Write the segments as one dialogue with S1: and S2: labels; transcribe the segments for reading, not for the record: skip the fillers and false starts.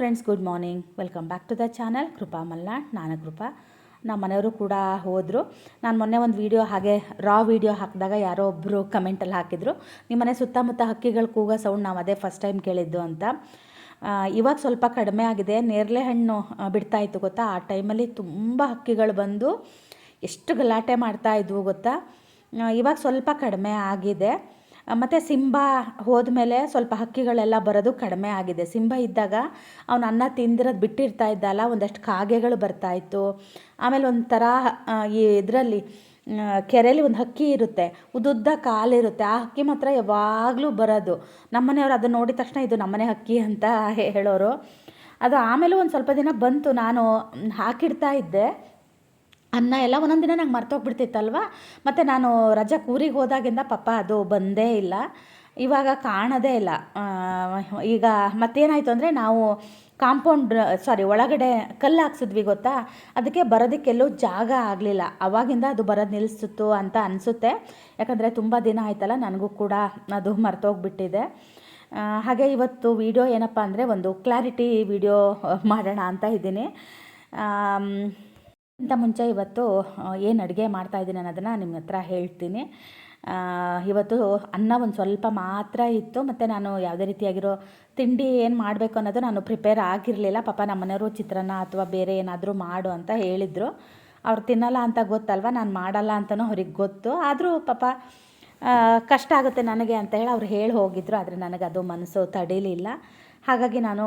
S1: Friends, good morning. Welcome back to the channel Krupa Malnad. ನಾನು ಕೃಪಾ. ನಮ್ಮ ಮನೆಯವರು ಕೂಡ ಹೋದರು. ನಾನು ಮೊನ್ನೆ ಒಂದು ವೀಡಿಯೋ ಹಾಗೆ ರಾ ವೀಡಿಯೋ ಹಾಕಿದಾಗ ಯಾರೋ ಒಬ್ಬರು ಕಮೆಂಟಲ್ಲಿ ಹಾಕಿದರು, ನಿಮ್ಮ ಮನೆ ಸುತ್ತಮುತ್ತ ಹಕ್ಕಿಗಳು ಕೂಗೋ ಸೌಂಡ್ ನಾವು ಅದೇ ಫಸ್ಟ್ ಟೈಮ್ ಕೇಳಿದ್ದು ಅಂತ. ಇವಾಗ ಸ್ವಲ್ಪ ಕಡಿಮೆ ಆಗಿದೆ. ನೇರಳೆ ಹಣ್ಣು ಬಿಡ್ತಾಯಿತ್ತು ಗೊತ್ತಾ, ಆ ಟೈಮಲ್ಲಿ ತುಂಬ ಹಕ್ಕಿಗಳು ಬಂದು ಎಷ್ಟು ಗಲಾಟೆ ಮಾಡ್ತಾಯಿದ್ವು ಗೊತ್ತಾ. ಇವಾಗ ಸ್ವಲ್ಪ ಕಡಿಮೆ ಆಗಿದೆ. ಮತ್ತು ಸಿಂಬ ಹೋದ್ಮೇಲೆ ಸ್ವಲ್ಪ ಹಕ್ಕಿಗಳೆಲ್ಲ ಬರೋದು ಕಡಿಮೆ ಆಗಿದೆ. ಸಿಂಬ ಇದ್ದಾಗ ಅವನು ಅನ್ನ ತಿಂದಿರೋದು ಬಿಟ್ಟಿರ್ತಾ ಇದ್ದಲ್ಲ, ಒಂದಷ್ಟು ಕಾಗೆಗಳು ಬರ್ತಾಯಿತ್ತು. ಆಮೇಲೆ ಒಂಥರ ಈ ಇದರಲ್ಲಿ ಕೆರೆಯಲ್ಲಿ ಒಂದು ಹಕ್ಕಿ ಇರುತ್ತೆ, ಉದ್ದುದ್ದ ಕಾಲಿರುತ್ತೆ. ಆ ಹಕ್ಕಿ ಮಾತ್ರ ಯಾವಾಗಲೂ ಬರೋದು. ನಮ್ಮನೆಯವರು ಅದನ್ನು ನೋಡಿದ ತಕ್ಷಣ ಇದು ನಮ್ಮನೆ ಹಕ್ಕಿ ಅಂತ ಹೇಳೋರು. ಅದು ಆಮೇಲೂ ಒಂದು ಸ್ವಲ್ಪ ದಿನ ಬಂತು. ನಾನು ಹಾಕಿಡ್ತಾ ಇದ್ದೆ ಅನ್ನ ಎಲ್ಲ. ಒಂದೊಂದು ದಿನ ನಂಗೆ ಮರ್ತೋಗ್ಬಿಡ್ತಿತ್ತಲ್ವ. ಮತ್ತು ನಾನು ರಜಕ್ಕೆ ಊರಿಗೆ ಹೋದಾಗಿಂದ ಪಾಪ ಅದು ಬಂದೇ ಇಲ್ಲ. ಇವಾಗ ಕಾಣೋದೇ ಇಲ್ಲ. ಈಗ ಮತ್ತೇನಾಯಿತು ಅಂದರೆ, ನಾವು ಒಳಗಡೆ ಕಲ್ಲು ಹಾಕ್ಸಿದ್ವಿ ಗೊತ್ತಾ, ಅದಕ್ಕೆ ಬರೋದಕ್ಕೆಲ್ಲೂ ಜಾಗ ಆಗಲಿಲ್ಲ. ಆವಾಗಿಂದ ಅದು ಬರೋದು ನಿಲ್ಲಿಸಿತು ಅಂತ ಅನಿಸುತ್ತೆ. ಯಾಕಂದರೆ ತುಂಬ ದಿನ ಆಯ್ತಲ್ಲ, ನನಗೂ ಕೂಡ ಅದು ಮರ್ತೋಗ್ಬಿಟ್ಟಿದೆ. ಹಾಗೆ ಇವತ್ತು ವಿಡಿಯೋ ಏನಪ್ಪ ಅಂದರೆ, ಒಂದು ಕ್ಲಾರಿಟಿ ವಿಡಿಯೋ ಮಾಡೋಣ ಅಂತ ಇದ್ದೀನಿ. ಇಂಥ ಮುಂಚೆ ಇವತ್ತು ಏನು ಅಡುಗೆ ಮಾಡ್ತಾಯಿದ್ದೀನಿ ಅನ್ನೋದನ್ನು ನಿಮ್ಮ ಹತ್ರ ಹೇಳ್ತೀನಿ. ಇವತ್ತು ಅನ್ನ ಒಂದು ಸ್ವಲ್ಪ ಮಾತ್ರ ಇತ್ತು, ಮತ್ತು ನಾನು ಯಾವುದೇ ರೀತಿಯಾಗಿರೋ ತಿಂಡಿ ಏನು ಮಾಡಬೇಕು ಅನ್ನೋದು ನಾನು ಪ್ರಿಪೇರ್ ಆಗಿರಲಿಲ್ಲ. ಪಾಪ ನಮ್ಮ ಮನೆಯವರು ಚಿತ್ರಾನ್ನ ಅಥವಾ ಬೇರೆ ಏನಾದರೂ ಮಾಡು ಅಂತ ಹೇಳಿದರು. ಅವ್ರು ತಿನ್ನಲ್ಲ ಅಂತ ಗೊತ್ತಲ್ವ, ನಾನು ಮಾಡಲ್ಲ ಅಂತಲೂ ಅವ್ರಿಗೆ ಗೊತ್ತು. ಆದರೂ ಪಾಪ ಕಷ್ಟ ಆಗುತ್ತೆ ನನಗೆ ಅಂತ ಹೇಳಿ ಅವ್ರು ಹೇಳಿ ಹೋಗಿದ್ರು. ಆದರೆ ನನಗದು ಮನಸ್ಸು ತಡೀಲಿಲ್ಲ. ಹಾಗಾಗಿ ನಾನು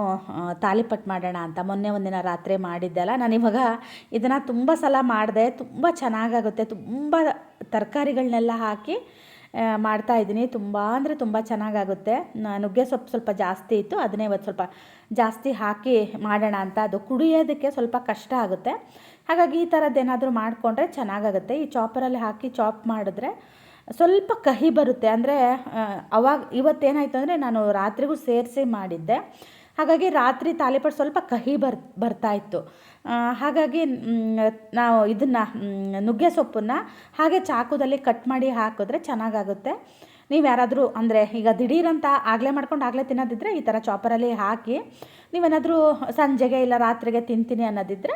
S1: ತಾಲಿಪಟ್ಟು ಮಾಡೋಣ ಅಂತ ಮೊನ್ನೆ ಒಂದಿನ ರಾತ್ರಿ ಮಾಡಿದ್ದೆಲ್ಲ. ನಾನಿವಾಗ ಇದನ್ನು ತುಂಬ ಸಲ ಮಾಡಿದೆ, ತುಂಬ ಚೆನ್ನಾಗಾಗುತ್ತೆ. ತುಂಬ ತರಕಾರಿಗಳನ್ನೆಲ್ಲ ಹಾಕಿ ಮಾಡ್ತಾಯಿದ್ದೀನಿ. ತುಂಬ ಅಂದರೆ ತುಂಬ ಚೆನ್ನಾಗಾಗುತ್ತೆ. ನುಗ್ಗೆ ಸೊಪ್ಪು ಸ್ವಲ್ಪ ಜಾಸ್ತಿ ಇತ್ತು, ಅದನ್ನೇ ಇವತ್ತು ಸ್ವಲ್ಪ ಜಾಸ್ತಿ ಹಾಕಿ ಮಾಡೋಣ ಅಂತ. ಅದು ಕುಡಿಯೋದಕ್ಕೆ ಸ್ವಲ್ಪ ಕಷ್ಟ ಆಗುತ್ತೆ. ಹಾಗಾಗಿ ಈ ಥರದ್ದೇನಾದರೂ ಮಾಡಿಕೊಂಡ್ರೆ ಚೆನ್ನಾಗಾಗುತ್ತೆ. ಈ ಚಾಪರಲ್ಲಿ ಹಾಕಿ ಚಾಪ್ ಮಾಡಿದ್ರೆ ಸ್ವಲ್ಪ ಕಹಿ ಬರುತ್ತೆ. ಅಂದರೆ ಇವತ್ತೇನಾಯಿತು ಅಂದರೆ, ನಾನು ರಾತ್ರಿಗೂ ಸೇರಿಸಿ ಮಾಡಿದ್ದೆ. ಹಾಗಾಗಿ ರಾತ್ರಿ ತಾಲಿಪಟ್ಟು ಸ್ವಲ್ಪ ಕಹಿ ಬರ್ತಾಯಿತ್ತು. ಹಾಗಾಗಿ ನಾವು ಇದನ್ನು ನುಗ್ಗೆ ಸೊಪ್ಪನ್ನು ಹಾಗೆ ಚಾಕುದಲ್ಲಿ ಕಟ್ ಮಾಡಿ ಹಾಕಿದ್ರೆ ಚೆನ್ನಾಗಾಗುತ್ತೆ. ನೀವು ಯಾರಾದರೂ ಅಂದರೆ ಈಗ ದಿಢೀರಂತ ಆಗಲೇ ಮಾಡ್ಕೊಂಡು ಆಗಲೇ ತಿನ್ನೋದಿದ್ದರೆ ಈ ಥರ ಚಾಪರಲ್ಲಿ ಹಾಕಿ, ನೀವೇನಾದರೂ ಸಂಜೆಗೆ ಇಲ್ಲ ರಾತ್ರಿಗೆ ತಿಂತೀನಿ ಅನ್ನೋದಿದ್ದರೆ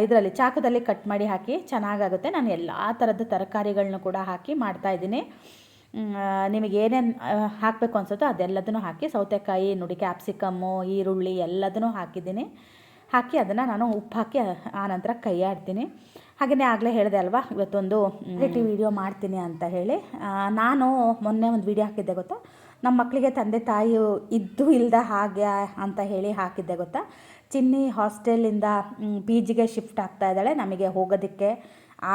S1: ಇದರಲ್ಲಿ ಚಾಕುದಲ್ಲಿ ಕಟ್ ಮಾಡಿ ಹಾಕಿ ಚೆನ್ನಾಗಾಗುತ್ತೆ. ನಾನು ಎಲ್ಲ ಥರದ ತರಕಾರಿಗಳನ್ನೂ ಕೂಡ ಹಾಕಿ ಮಾಡ್ತಾಯಿದ್ದೀನಿ. ನಿಮಗೆ ಏನೇನು ಹಾಕಬೇಕು ಅನಿಸುತ್ತೋ ಅದೆಲ್ಲದನ್ನು ಹಾಕಿ, ಸೌತೆಕಾಯಿ, ನುಡಿ ಕ್ಯಾಪ್ಸಿಕಮ್ಮು, ಈರುಳ್ಳಿ ಎಲ್ಲದನ್ನೂ ಹಾಕಿದ್ದೀನಿ. ಹಾಕಿ ಅದನ್ನು ನಾನು ಉಪ್ಪು ಹಾಕಿ ಆನಂತರ ಕೈ ಆಡ್ತೀನಿ. ಹಾಗೆಯೇ ಆಗಲೇ ಹೇಳಿದೆ ಅಲ್ವಾ, ಇವತ್ತೊಂದು ವಿಡಿಯೋ ಮಾಡ್ತೀನಿ ಅಂತ ಹೇಳಿ. ನಾನು ಮೊನ್ನೆ ಒಂದು ವಿಡಿಯೋ ಹಾಕಿದ್ದೆ ಗೊತ್ತಾ, ನಮ್ಮ ಮಕ್ಕಳಿಗೆ ತಂದೆ ತಾಯಿ ಇದ್ದು ಇಲ್ಲದ ಹಾಗೆ ಅಂತ ಹೇಳಿ ಹಾಕಿದ್ದೆ ಗೊತ್ತಾ. ಚಿನ್ನಿ ಹಾಸ್ಟೆಲಿಂದ PGಗೆ ಶಿಫ್ಟ್ ಆಗ್ತಾ ಇದ್ದಾಳೆ, ನಮಗೆ ಹೋಗೋದಕ್ಕೆ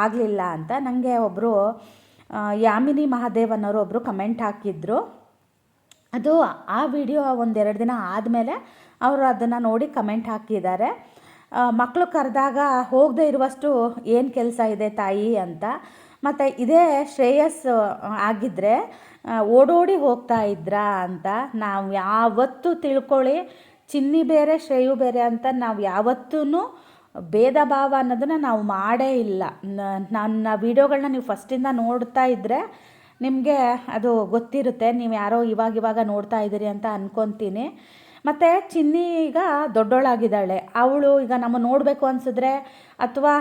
S1: ಆಗಲಿಲ್ಲ ಅಂತ. ನನಗೆ ಒಬ್ಬರು ಯಾಮಿನಿ ಮಹಾದೇವ್ ಅನ್ನೋರು ಒಬ್ಬರು ಕಮೆಂಟ್ ಹಾಕಿದ್ರು. ಅದು ಆ ವಿಡಿಯೋ ಒಂದೆರಡು ದಿನ ಆದಮೇಲೆ ಅವರು ಅದನ್ನು ನೋಡಿ ಕಮೆಂಟ್ ಹಾಕಿದ್ದಾರೆ. ಮಕ್ಕಳು ಕರೆದಾಗ ಹೋಗದೆ ಇರುವಷ್ಟು ಏನು ಕೆಲಸ ಇದೆ ತಾಯಿ ಅಂತ. ಮತ್ತು ಇದೇ ಶ್ರೇಯಸ್ ಆಗಿದ್ದರೆ ಓಡೋಡಿ ಹೋಗ್ತಾ ಇದ್ರಾ ಅಂತ. ನಾವು ಯಾವತ್ತೂ ತಿಳ್ಕೊಳ್ಳಿ, ಚಿನ್ನಿ ಬೇರೆ ಶ್ರೇಯು ಬೇರೆ ಅಂತ ನಾವು ಯಾವತ್ತೂ ಭೇದ ಭಾವ ಅನ್ನೋದನ್ನು ನಾವು ಮಾಡೇ ಇಲ್ಲ. ನನ್ನ ವೀಡಿಯೋಗಳನ್ನ ನೀವು ಫಸ್ಟಿಂದ ನೋಡ್ತಾ ಇದ್ದರೆ ನಿಮಗೆ ಅದು ಗೊತ್ತಿರುತ್ತೆ. ನೀವು ಯಾರೋ ಇವಾಗ ನೋಡ್ತಾ ಇದ್ದೀರಿ ಅಂತ ಅಂದ್ಕೊತೀನಿ. ಮತ್ತು ಚಿನ್ನಿ ಈಗ ದೊಡ್ಡೋಳಾಗಿದ್ದಾಳೆ. ಅವಳು ಈಗ ನಮ್ಮ ನೋಡಬೇಕು ಅನಿಸಿದ್ರೆ ಅಥವಾ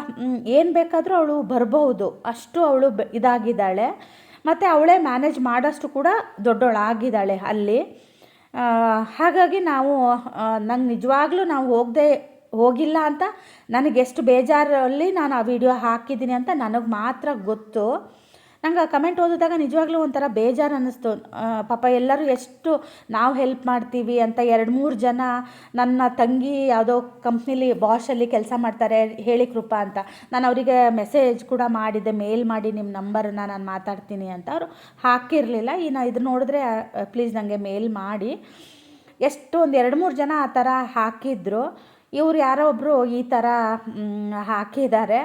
S1: ಏನು ಬೇಕಾದರೂ ಅವಳು ಬರ್ಬೋದು, ಅಷ್ಟು ಅವಳು ಇದಾಗಿದ್ದಾಳೆ. ಮತ್ತು ಅವಳೇ ಮ್ಯಾನೇಜ್ ಮಾಡೋಷ್ಟು ಕೂಡ ದೊಡ್ಡೋಳಾಗಿದ್ದಾಳೆ ಅಲ್ಲಿ. ಹಾಗಾಗಿ ನಂಗೆ ನಿಜವಾಗ್ಲೂ ನಾವು ಹೋಗಿಲ್ಲ ಅಂತ ನನಗೆಷ್ಟು ಬೇಜಾರಲ್ಲಿ ನಾನು ಆ ವಿಡಿಯೋ ಹಾಕಿದ್ದೀನಿ ಅಂತ ನನಗೆ ಮಾತ್ರ ಗೊತ್ತು. ನಂಗೆ ಆ ಕಮೆಂಟ್ ಓದಿದಾಗ ನಿಜವಾಗ್ಲೂ ಒಂಥರ ಬೇಜಾರು ಅನ್ನಿಸ್ತು. ಪಾಪ ಎಲ್ಲರೂ ಎಷ್ಟು ನಾವು ಹೆಲ್ಪ್ ಮಾಡ್ತೀವಿ ಅಂತ 2-3 ಜನ, ನನ್ನ ತಂಗಿ ಯಾವುದೋ ಕಂಪ್ನಿಲಿ ಬಾಷಲ್ಲಿ ಕೆಲಸ ಮಾಡ್ತಾರೆ ಹೇಳಿ ಕೃಪಾ ಅಂತ. ನಾನು ಅವರಿಗೆ ಮೆಸೇಜ್ ಕೂಡ ಮಾಡಿದ್ದೆ, ಮೇಲ್ ಮಾಡಿ ನಿಮ್ಮ ನಂಬರನ್ನು ನಾನು ಮಾತಾಡ್ತೀನಿ ಅಂತ. ಅವರು ಹಾಕಿರಲಿಲ್ಲ. ಇದು ನೋಡಿದ್ರೆ ಪ್ಲೀಸ್ ನನಗೆ ಮೇಲ್ ಮಾಡಿ. ಎಷ್ಟು ಒಂದು 2-3 ಜನ ಆ ಥರ ಹಾಕಿದ್ರು. ಇವ್ರು ಯಾರೋ ಒಬ್ಬರು ಈ ಥರ ಹಾಕಿದ್ದಾರೆ.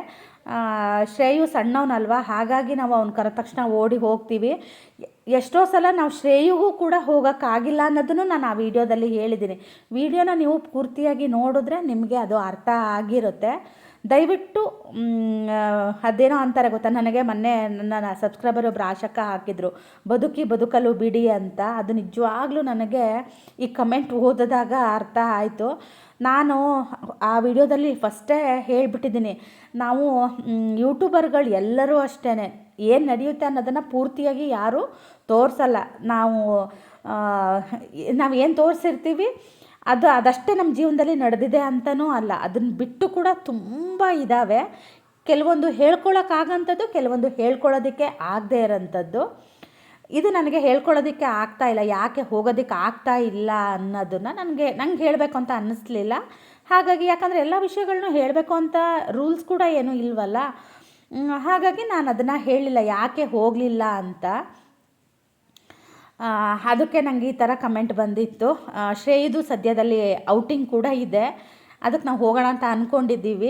S1: ಶ್ರೇಯು ಸಣ್ಣವನಲ್ವ, ಹಾಗಾಗಿ ನಾವು ಅವ್ನು ಕರೆದ ತಕ್ಷಣ ಓಡಿ ಹೋಗ್ತೀವಿ. ಎಷ್ಟೋ ಸಲ ನಾವು ಶ್ರೇಯುಗೂ ಕೂಡ ಹೋಗೋಕ್ಕಾಗಿಲ್ಲ ಅನ್ನೋದನ್ನು ನಾನು ಆ ವಿಡಿಯೋದಲ್ಲಿ ಹೇಳಿದ್ದೀನಿ. ವಿಡಿಯೋನ ನೀವು ಪೂರ್ತಿಯಾಗಿ ನೋಡಿದ್ರೆ ನಿಮಗೆ ಅದು ಅರ್ಥ ಆಗಿರುತ್ತೆ. ದಯವಿಟ್ಟು ಅದೇನೋ ಅಂತಾರೆ ಗೊತ್ತಾ, ನನಗೆ ಮೊನ್ನೆ ನನ್ನ ಸಬ್ಸ್ಕ್ರೈಬರ್ ಒಬ್ಬರು ಆಶಕ್ಕ ಹಾಕಿದರು, ಬದುಕಲು ಬಿಡಿ ಅಂತ. ಅದು ನಿಜವಾಗ್ಲೂ ನನಗೆ ಈ ಕಮೆಂಟ್ ಓದಿದಾಗ ಅರ್ಥ ಆಯಿತು. ನಾನು ಆ ವಿಡಿಯೋದಲ್ಲಿ ಫಸ್ಟೇ ಹೇಳಿಬಿಟ್ಟಿದ್ದೀನಿ, ನಾವು ಯೂಟ್ಯೂಬರ್ಗಳು ಎಲ್ಲರೂ ಅಷ್ಟೇ ಏನು ನಡೆಯುತ್ತೆ ಅನ್ನೋದನ್ನು ಪೂರ್ತಿಯಾಗಿ ಯಾರೂ ತೋರಿಸಲ್ಲ. ನಾವೇನು ತೋರಿಸಿರ್ತೀವಿ ಅದಷ್ಟೇ ನಮ್ಮ ಜೀವನದಲ್ಲಿ ನಡೆದಿದೆ ಅಂತಲೂ ಅಲ್ಲ. ಅದನ್ನು ಬಿಟ್ಟು ಕೂಡ ತುಂಬ ಇದ್ದಾವೆ. ಕೆಲವೊಂದು ಹೇಳ್ಕೊಳಕ್ಕಾಗಂಥದ್ದು, ಕೆಲವೊಂದು ಹೇಳ್ಕೊಳ್ಳೋದಕ್ಕೆ ಆಗದೇ ಇರೋಂಥದ್ದು. ಇದು ನನಗೆ ಹೇಳ್ಕೊಳ್ಳೋದಕ್ಕೆ ಆಗ್ತಾಯಿಲ್ಲ, ಯಾಕೆ ಹೋಗೋದಕ್ಕೆ ಆಗ್ತಾ ಇಲ್ಲ ಅನ್ನೋದನ್ನು ನಂಗೆ ಹೇಳಬೇಕು ಅಂತ ಅನ್ನಿಸ್ಲಿಲ್ಲ. ಹಾಗಾಗಿ ಯಾಕಂದರೆ ಎಲ್ಲ ವಿಷಯಗಳನ್ನೂ ಹೇಳಬೇಕು ಅಂತ ರೂಲ್ಸ್ ಕೂಡ ಏನೂ ಇಲ್ವಲ್ಲ. ಹಾಗಾಗಿ ನಾನು ಅದನ್ನು ಹೇಳಿಲ್ಲ, ಯಾಕೆ ಹೋಗಲಿಲ್ಲ ಅಂತ. ಅದಕ್ಕೆ ನನಗೆ ಈ ಥರ ಕಮೆಂಟ್ ಬಂದಿತ್ತು. ಶ್ರೇಯದು ಸದ್ಯದಲ್ಲಿ ಔಟಿಂಗ್ ಕೂಡ ಇದೆ, ಅದಕ್ಕೆ ನಾವು ಹೋಗೋಣ ಅಂತ ಅಂದ್ಕೊಂಡಿದ್ದೀವಿ.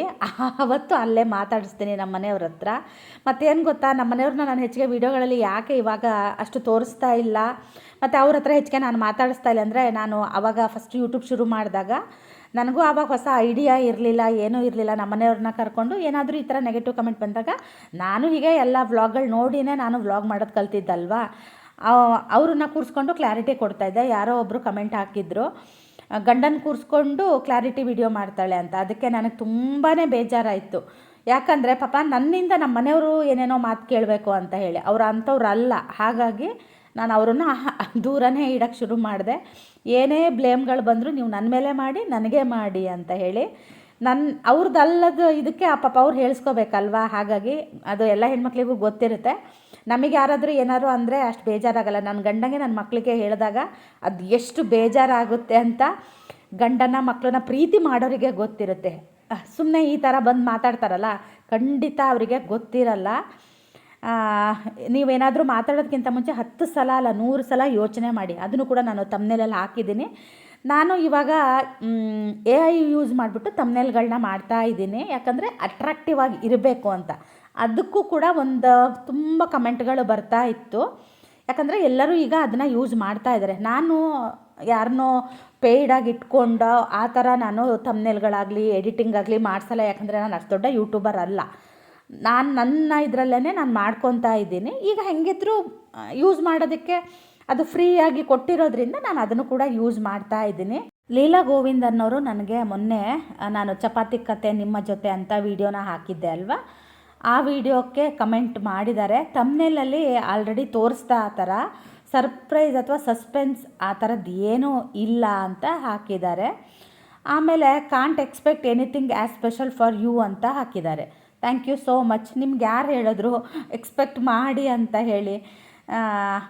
S1: ಅವತ್ತು ಅಲ್ಲೇ ಮಾತಾಡಿಸ್ತೀನಿ ನಮ್ಮ ಮನೆಯವ್ರ ಹತ್ರ. ಮತ್ತೇನು ಗೊತ್ತಾ, ನಮ್ಮ ಮನೆಯವ್ರನ್ನ ನಾನು ಹೆಚ್ಚಿಗೆ ವೀಡಿಯೋಗಳಲ್ಲಿ ಯಾಕೆ ಇವಾಗ ಅಷ್ಟು ತೋರಿಸ್ತಾ ಇಲ್ಲ ಮತ್ತು ಅವ್ರ ಹತ್ರ ಹೆಚ್ಚಿಗೆ ನಾನು ಮಾತಾಡಿಸ್ತಾ ಇಲ್ಲ ಅಂದರೆ, ನಾನು ಆವಾಗ ಫಸ್ಟ್ ಯೂಟ್ಯೂಬ್ ಶುರು ಮಾಡಿದಾಗ ನನಗೂ ಆವಾಗ ಹೊಸ ಐಡಿಯಾ ಇರಲಿಲ್ಲ, ಏನೂ ಇರಲಿಲ್ಲ. ನಮ್ಮ ಮನೆಯವ್ರನ್ನ ಕರ್ಕೊಂಡು ಏನಾದರೂ ಈ ಥರ ನೆಗೆಟಿವ್ ಕಮೆಂಟ್ ಬಂದಾಗ ನಾನು ಹೀಗೆ ಎಲ್ಲ ವ್ಲಾಗ್ಗಳು ನೋಡಿನೇ ನಾನು ವ್ಲಾಗ್ ಮಾಡೋದು ಕಲ್ತಿದ್ದಲ್ವಾ. ಅವ್ರನ್ನ ಕೂರಿಸ್ಕೊಂಡು ಕ್ಲಾರಿಟಿ ಕೊಡ್ತಾಯಿದ್ದೆ. ಯಾರೋ ಒಬ್ಬರು ಕಮೆಂಟ್ ಹಾಕಿದ್ರು, ಗಂಡನ ಕೂರಿಸ್ಕೊಂಡು ಕ್ಲಾರಿಟಿ ವಿಡಿಯೋ ಮಾಡ್ತಾಳೆ ಅಂತ. ಅದಕ್ಕೆ ನನಗೆ ತುಂಬಾ ಬೇಜಾರಾಯಿತು. ಯಾಕಂದರೆ ಪಾಪ ನನ್ನಿಂದ ನಮ್ಮ ಮನೆಯವರು ಏನೇನೋ ಮಾತು ಕೇಳಬೇಕು ಅಂತ ಹೇಳಿ, ಅವ್ರು ಅಂಥವ್ರು ಅಲ್ಲ. ಹಾಗಾಗಿ ನಾನು ಅವ್ರನ್ನ ದೂರನೇ ಇಡೋಕ್ಕೆ ಶುರು ಮಾಡಿದೆ. ಏನೇ ಬ್ಲೇಮ್ಗಳು ಬಂದರೂ ನೀವು ನನ್ನ ಮೇಲೆ ಮಾಡಿ, ನನಗೆ ಮಾಡಿ ಅಂತ ಹೇಳಿ. ಅವ್ರದ್ದಲ್ಲದ ಇದಕ್ಕೆ ಆ ಪಾಪ ಅವ್ರು ಹೇಳಿಸ್ಕೋಬೇಕಲ್ವಾ. ಹಾಗಾಗಿ ಅದು ಎಲ್ಲ ಹೆಣ್ಮಕ್ಳಿಗೂ ಗೊತ್ತಿರುತ್ತೆ. ನಮಗೆ ಯಾರಾದರೂ ಏನಾದ್ರು ಅಂದರೆ ಅಷ್ಟು ಬೇಜಾರಾಗಲ್ಲ. ನನ್ನ ಗಂಡಂಗೆ ನನ್ನ ಮಕ್ಕಳಿಗೆ ಹೇಳಿದಾಗ ಅದು ಎಷ್ಟು ಬೇಜಾರಾಗುತ್ತೆ ಅಂತ ಗಂಡನ ಮಕ್ಕಳನ್ನ ಪ್ರೀತಿ ಮಾಡೋರಿಗೆ ಗೊತ್ತಿರುತ್ತೆ. ಸುಮ್ಮನೆ ಈ ಥರ ಬಂದು ಮಾತಾಡ್ತಾರಲ್ಲ, ಖಂಡಿತ ಅವರಿಗೆ ಗೊತ್ತಿರಲ್ಲ. ನೀವೇನಾದರೂ ಮಾತಾಡೋದಕ್ಕಿಂತ ಮುಂಚೆ 10 ಸಲ ಅಲ್ಲ 100 ಸಲ ಯೋಚನೆ ಮಾಡಿ. ಅದನ್ನು ಕೂಡ ನಾನು ತಮ್ನೇಲಲ್ಲಿ ಹಾಕಿದ್ದೀನಿ. ನಾನು ಇವಾಗ AI ಯೂಸ್ ಮಾಡಿಬಿಟ್ಟು ತಮ್ನೇಲ್ಗಳನ್ನ ಮಾಡ್ತಾಯಿದ್ದೀನಿ, ಯಾಕಂದರೆ ಅಟ್ರಾಕ್ಟಿವ್ ಆಗಿ ಇರಬೇಕು ಅಂತ. ಅದಕ್ಕೂ ಕೂಡ ತುಂಬ ಕಮೆಂಟ್ಗಳು ಬರ್ತಾ ಇತ್ತು. ಯಾಕಂದರೆ ಎಲ್ಲರೂ ಈಗ ಅದನ್ನು ಯೂಸ್ ಮಾಡ್ತಾ ಇದ್ದಾರೆ. ನಾನು ಯಾರನ್ನೋ ಪೇಯ್ಡಾಗಿ ಇಟ್ಕೊಂಡು ಆ ಥರ ನಾನು ತಮ್ನೇಲ್ಗಳಾಗಲಿ ಎಡಿಟಿಂಗ್ ಆಗಲಿ ಮಾಡಿಸಲ್ಲ. ಯಾಕಂದರೆ ನಾನು ಅಷ್ಟು ದೊಡ್ಡ ಯೂಟ್ಯೂಬರ್ ಅಲ್ಲ. ನನ್ನ ಇದರಲ್ಲೇ ನಾನು ಮಾಡ್ಕೊತಾ ಇದ್ದೀನಿ. ಈಗ ಹೆಂಗಿದ್ರೂ ಯೂಸ್ ಮಾಡೋದಕ್ಕೆ ಅದು ಫ್ರೀಯಾಗಿ ಕೊಟ್ಟಿರೋದ್ರಿಂದ ನಾನು ಅದನ್ನು ಕೂಡ ಯೂಸ್ ಮಾಡ್ತಾ ಇದ್ದೀನಿ. ಲೀಲಾ ಗೋವಿಂದ್ ಅನ್ನೋರು ನನಗೆ ಮೊನ್ನೆ ನಾನು ಚಪಾತಿ ಕತೆ ನಿಮ್ಮ ಜೊತೆ ಅಂತ ವಿಡಿಯೋನ ಹಾಕಿದ್ದೆ ಅಲ್ವಾ, ಆ ವಿಡಿಯೋಕ್ಕೆ ಕಮೆಂಟ್ ಮಾಡಿದ್ದಾರೆ. ತಮ್ನೇಲಲ್ಲಿ ಆಲ್ರೆಡಿ ತೋರಿಸ್ತಾ ಆ ಥರ ಸರ್ಪ್ರೈಸ್ ಅಥವಾ ಸಸ್ಪೆನ್ಸ್ ಆ ಥರದ್ದು ಏನೂ ಇಲ್ಲ ಅಂತ ಹಾಕಿದ್ದಾರೆ. ಆಮೇಲೆ can't expect anything as special for you ಅಂತ ಹಾಕಿದ್ದಾರೆ. Thank you so much. ನಿಮ್ಗೆ ಯಾರು ಹೇಳಿದ್ರು ಎಕ್ಸ್ಪೆಕ್ಟ್ ಮಾಡಿ ಅಂತ ಹೇಳಿ.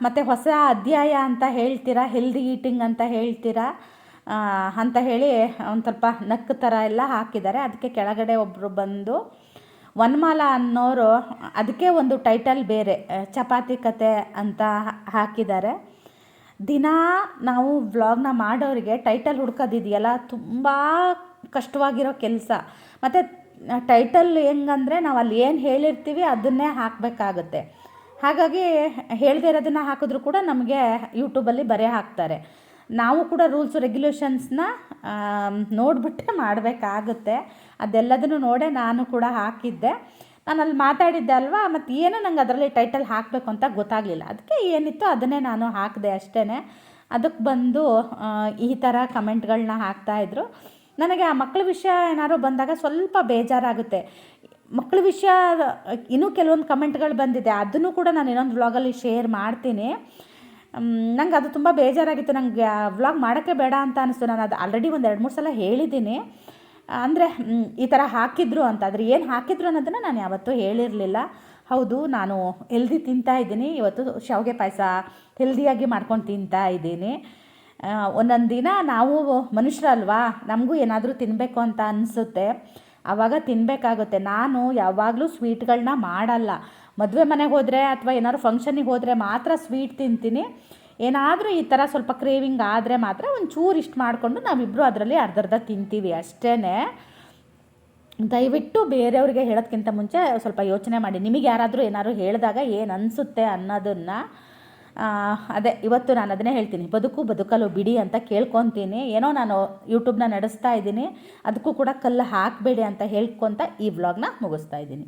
S1: ಮತ್ತು ಹೊಸ ಅಧ್ಯಾಯ ಅಂತ ಹೇಳ್ತೀರಾ, ಹೆಲ್ದಿ ಈಟಿಂಗ್ ಅಂತ ಹೇಳ್ತೀರಾ ಅಂತ ಹೇಳಿ ಒಂದು ಸ್ವಲ್ಪ ನಕ್ಕು ಥರ ಎಲ್ಲ ಹಾಕಿದ್ದಾರೆ. ಅದಕ್ಕೆ ಕೆಳಗಡೆ ಒಬ್ಬರು ಬಂದು ವನಮಾಲ ಅನ್ನೋರು ಅದಕ್ಕೆ ಒಂದು ಟೈಟಲ್ ಬೇರೆ ಚಪಾತಿ ಕತೆ ಅಂತ ಹಾಕಿದ್ದಾರೆ. ದಿನ ನಾವು ವ್ಲಾಗ್ನ ಮಾಡೋರಿಗೆ ಟೈಟಲ್ ಹುಡ್ಕೋದಿದೆಯಲ್ಲ ತುಂಬ ಕಷ್ಟವಾಗಿರೋ ಕೆಲಸ. ಮತ್ತು ಟೈಟಲ್ ಹೆಂಗಂದರೆ ನಾವು ಅಲ್ಲಿ ಏನು ಹೇಳಿರ್ತೀವಿ ಅದನ್ನೇ ಹಾಕಬೇಕಾಗುತ್ತೆ. ಹಾಗಾಗಿ ಹೇಳದೇ ಇರೋದನ್ನು ಹಾಕಿದ್ರೂ ಕೂಡ ನಮಗೆ ಯೂಟ್ಯೂಬಲ್ಲಿ ಬರೆ ಹಾಕ್ತಾರೆ. ನಾವು ಕೂಡ ರೂಲ್ಸು ರೆಗ್ಯುಲೇಷನ್ಸ್ನ ನೋಡಿಬಿಟ್ಟೆ ಮಾಡಬೇಕಾಗುತ್ತೆ. ಅದೆಲ್ಲದನ್ನು ನೋಡೇ ನಾನು ಕೂಡ ಹಾಕಿದ್ದೆ. ನಾನು ಅಲ್ಲಿ ಮಾತಾಡಿದ್ದೆ ಅಲ್ವಾ, ಮತ್ತು ಏನೋ ನಂಗೆ ಅದರಲ್ಲಿ ಟೈಟಲ್ ಹಾಕಬೇಕು ಅಂತ ಗೊತ್ತಾಗಲಿಲ್ಲ. ಅದಕ್ಕೆ ಏನಿತ್ತು ಅದನ್ನೇ ನಾನು ಹಾಕಿದೆ ಅಷ್ಟೇ. ಅದಕ್ಕೆ ಬಂದು ಈ ಥರ ಕಮೆಂಟ್ಗಳನ್ನ ಹಾಕ್ತಾಯಿದ್ರು. ನನಗೆ ಆ ಮಕ್ಕಳ ವಿಷಯ ಏನಾದ್ರು ಬಂದಾಗ ಸ್ವಲ್ಪ ಬೇಜಾರಾಗುತ್ತೆ. ಮಕ್ಕಳ ವಿಷಯ ಇನ್ನೂ ಕೆಲವೊಂದು ಕಮೆಂಟ್ಗಳು ಬಂದಿದೆ, ಅದನ್ನು ಕೂಡ ನಾನು ಇನ್ನೊಂದು ವ್ಲಾಗಲ್ಲಿ ಶೇರ್ ಮಾಡ್ತೀನಿ. ನಂಗೆ ಅದು ತುಂಬ ಬೇಜಾರಾಗಿತ್ತು. ನನಗೆ ವ್ಲಾಗ್ ಮಾಡೋಕ್ಕೆ ಬೇಡ ಅಂತ ಅನಿಸ್ತು. ನಾನು ಅದು ಆಲ್ರೆಡಿ ಒಂದು 2-3 ಸಲ ಹೇಳಿದ್ದೀನಿ. ಅಂದರೆ ಈ ಥರ ಹಾಕಿದ್ರು ಅಂತ. ಆದರೆ ಏನು ಹಾಕಿದ್ರು ಅನ್ನೋದನ್ನು ನಾನು ಯಾವತ್ತೂ ಹೇಳಿರಲಿಲ್ಲ. ಹೌದು, ನಾನು ಹೆಲ್ದಿ ತಿಂತಾಯಿದ್ದೀನಿ. ಇವತ್ತು ಶಾವಿಗೆ ಪಾಯಸ ಹೆಲ್ದಿಯಾಗಿ ಮಾಡ್ಕೊಂಡು ತಿಂತಾಯಿದ್ದೀನಿ. ಒಂದೊಂದು ದಿನ ನಾವು ಮನುಷ್ಯರಲ್ವಾ, ನಮಗೂ ಏನಾದರೂ ತಿನ್ನಬೇಕು ಅಂತ ಅನಿಸುತ್ತೆ, ಆವಾಗ ತಿನ್ನಬೇಕಾಗುತ್ತೆ. ನಾನು ಯಾವಾಗಲೂ ಸ್ವೀಟ್ಗಳನ್ನ ಮಾಡಲ್ಲ. ಮದುವೆ ಮನೆಗೆ ಹೋದರೆ ಅಥವಾ ಏನಾದ್ರು ಫಂಕ್ಷನಿಗೆ ಹೋದರೆ ಮಾತ್ರ ಸ್ವೀಟ್ ತಿಂತೀನಿ. ಏನಾದರೂ ಈ ಥರ ಸ್ವಲ್ಪ ಕ್ರೇವಿಂಗ್ ಆದರೆ ಮಾತ್ರ ಒಂಚೂರು ಇಷ್ಟು ಮಾಡಿಕೊಂಡು ನಾವಿಬ್ಬರು ಅದರಲ್ಲಿ ಅರ್ಧರ್ಧ ತಿಂತೀವಿ ಅಷ್ಟೇ. ದಯವಿಟ್ಟು ಬೇರೆಯವ್ರಿಗೆ ಹೇಳೋದಕ್ಕಿಂತ ಮುಂಚೆ ಸ್ವಲ್ಪ ಯೋಚನೆ ಮಾಡಿ. ನಿಮಗೆ ಯಾರಾದರೂ ಏನಾದ್ರು ಹೇಳಿದಾಗ ಏನು ಅನಿಸುತ್ತೆ ಅನ್ನೋದನ್ನು ಅದೇ ಇವತ್ತು ನಾನು ಅದನ್ನೇ ಹೇಳ್ತೀನಿ, ಬದುಕಲು ಬಿಡಿ ಅಂತ ಕೇಳ್ಕೊತೀನಿ. ಏನೋ ನಾನು ಯೂಟ್ಯೂಬ್ನ ನಡೆಸ್ತಾ ಇದ್ದೀನಿ, ಅದಕ್ಕೂ ಕೂಡ ಕಲ್ಲು ಹಾಕಬೇಡಿ ಅಂತ ಹೇಳ್ಕೊತ ಈ ವ್ಲಾಗ್ನ ಮುಗಿಸ್ತಾ ಇದ್ದೀನಿ.